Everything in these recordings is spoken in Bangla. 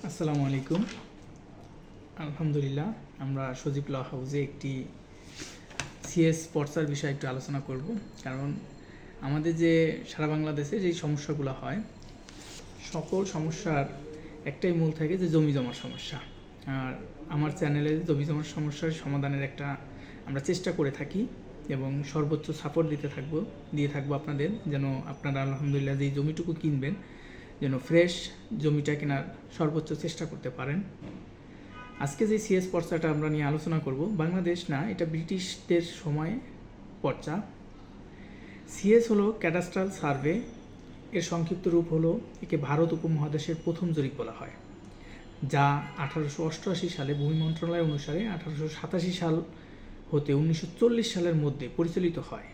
আসসালামু আলাইকুম। আলহামদুলিল্লাহ, আমরা সজীব ল হাউসে একটি সিএস পর্চার বিষয়ে একটু আলোচনা করব। কারণ আমাদের যে সারা বাংলাদেশে যেই সমস্যাগুলো হয়, সকল সমস্যার একটাই মূল থাকে যে জমি জমার সমস্যা। আর আমার চ্যানেলে জমি জমার সমস্যার সমাধানের একটা আমরা চেষ্টা করে থাকি এবং সর্বোচ্চ সাপোর্ট দিয়ে থাকবো আপনাদের, যেন আপনারা আলহামদুলিল্লাহ যেই জমিটুকু কিনবেন যেন ফ্রেশ জমিটা কেনার সর্বোচ্চ চেষ্টা করতে পারেন। আজকে যে সিএস পর্চাটা আমরা নিয়ে আলোচনা করব, বাংলাদেশ না, এটা ব্রিটিশদের সময় পর্চা। সিএস হলো ক্যাডাস্ট্রাল সার্ভে, এর সংক্ষিপ্ত রূপ হলো, একে ভারত উপমহাদেশের প্রথম জরিপ বলা হয়, যা 1888 সালে ভূমি মন্ত্রণালয় অনুসারে 1887 সাল হতে 1940 সালের মধ্যে পরিচালিত হয়।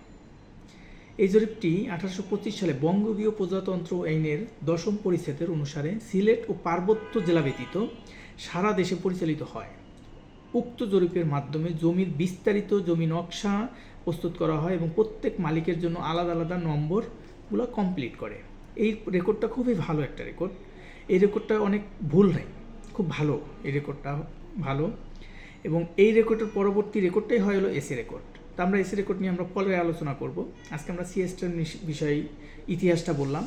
এই জরিপটি 1825 সালে বঙ্গীয় প্রজাতন্ত্র আইনের 10ম পরিচ্ছেদের অনুসারে সিলেট ও পার্বত্য জেলা ব্যতীত সারা দেশে পরিচালিত হয়। উক্ত জরিপের মাধ্যমে জমির বিস্তারিত জমি নকশা প্রস্তুত করা হয় এবং প্রত্যেক মালিকের জন্য আলাদা আলাদা নম্বরগুলো কমপ্লিট করে। এই রেকর্ডটা খুবই ভালো একটা রেকর্ড। এই রেকর্ডটা অনেক ভুল নাই, খুব ভালো, এই রেকর্ডটা ভালো। এবং এই রেকর্ডের পরবর্তী রেকর্ডটাই হয় হলো এসি রেকর্ড। তো আমরা এসি রেকর্ড নিয়ে আমরা পরে আলোচনা করব। আজকে আমরা সিএসটার বিষয়ে ইতিহাসটা বললাম,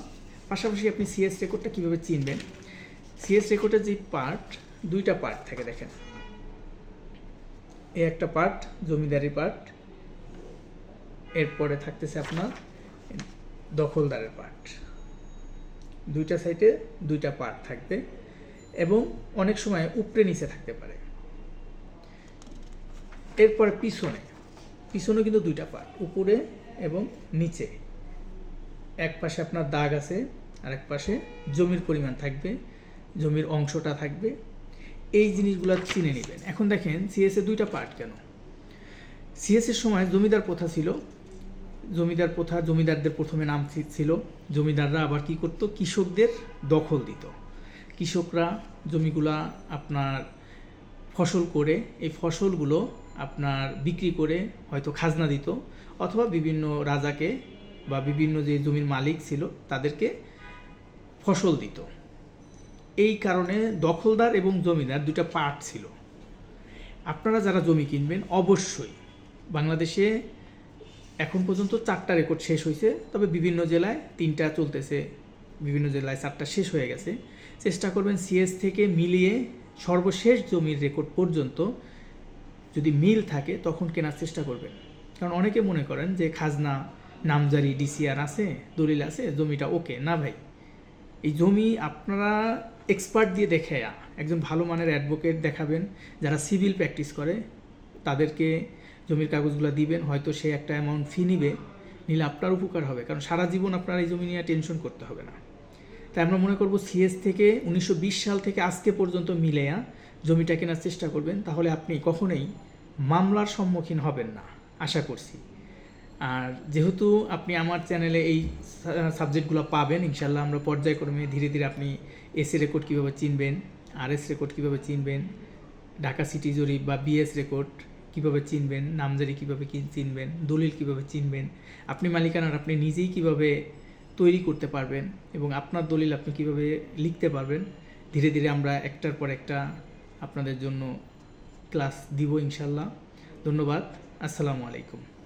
পাশাপাশি আপনি সিএস রেকর্ডটা কীভাবে চিনবেন। সিএস রেকর্ডের যে দুইটা পার্ট থাকে, দেখেন, এই একটা পার্ট জমিদারি পার্ট, এরপরে থাকতেছে আপনার দখলদারের পার্ট। দুইটা সাইডে দুইটা পার্ট থাকবে এবং অনেক সময় উপরে নিচে থাকতে পারে। এরপরে পিছনে কিন্তু দুইটা পার্ট, উপরে এবং নিচে। এক পাশে আপনার দাগ আছে আর এক পাশে জমির পরিমাণ থাকবে, জমির অংশটা থাকবে। এই জিনিসগুলো চিনে নেবেন। এখন দেখেন সিএসএ দুইটা পার্ট কেন। সিএসের সময় জমিদার প্রথা ছিল। জমিদারদের প্রথমে নাম ছিল। জমিদাররা আবার কি করতো, কৃষকদের দখল দিত। কৃষকরা জমিগুলা আপনার ফসল করে, এই ফসলগুলো আপনার বিক্রি করে হয়তো খাজনা দিত, অথবা বিভিন্ন রাজাকে বা বিভিন্ন যে জমির মালিক ছিল তাদেরকে ফসল দিত। এই কারণে দখলদার এবং জমিদার দুইটা পার্ট ছিল। আপনারা যারা জমি কিনবেন, অবশ্যই বাংলাদেশে এখন পর্যন্ত 4টা রেকর্ড শেষ হয়েছে, তবে বিভিন্ন জেলায় 3টা চলতেছে, বিভিন্ন জেলায় 4টা শেষ হয়ে গেছে। চেষ্টা করবেন সিএস থেকে মিলিয়ে সর্বশেষ জমির রেকর্ড পর্যন্ত যদি মিল থাকে তখন কেনার চেষ্টা করবেন। কারণ অনেকে মনে করেন যে খাজনা, নামজারি, ডিসিআর আছে, দলিল আছে, জমিটা ওকে না। ভাই, এই জমি আপনারা এক্সপার্ট দিয়ে দেখে, একজন ভালো মানের অ্যাডভোকেট দেখাবেন যারা সিভিল প্র্যাকটিস করে, তাদেরকে জমির কাগজগুলো দিবেন, হয়তো সে একটা অ্যামাউন্ট ফি নিলে আপনার উপকার হবে। কারণ সারা জীবন আপনার এই জমি নিয়ে টেনশন করতে হবে না। তাই আমরা মনে করব সিএস থেকে 1920 সাল থেকে আজকে পর্যন্ত মিলেয়া জমিটা কেনার চেষ্টা করবেন, তাহলে আপনি কখনোই মামলার সম্মুখীন হবেন না, আশা করছি। আর যেহেতু আপনি আমার চ্যানেলে এই সাবজেক্টগুলো পাবেন, ইনশাল্লাহ আমরা পর্যায়ক্রমে ধীরে ধীরে আপনি এসি রেকর্ড কীভাবে চিনবেন, আরএস রেকর্ড কীভাবে চিনবেন, ঢাকা সিটি জরিপ বা বিএস রেকর্ড কীভাবে চিনবেন, নামজারি কীভাবে চিনবেন, দলিল কীভাবে চিনবেন, আপনি মালিকানার আপনি নিজেই কীভাবে তৈরি করতে পারবেন এবং আপনার দলিল আপনি কীভাবে লিখতে পারবেন, ধীরে ধীরে আমরা একটার পর একটা আপনাদের জন্য ক্লাস দিব ইনশাল্লাহ। ধন্যবাদ। আসসালামু আলাইকুম।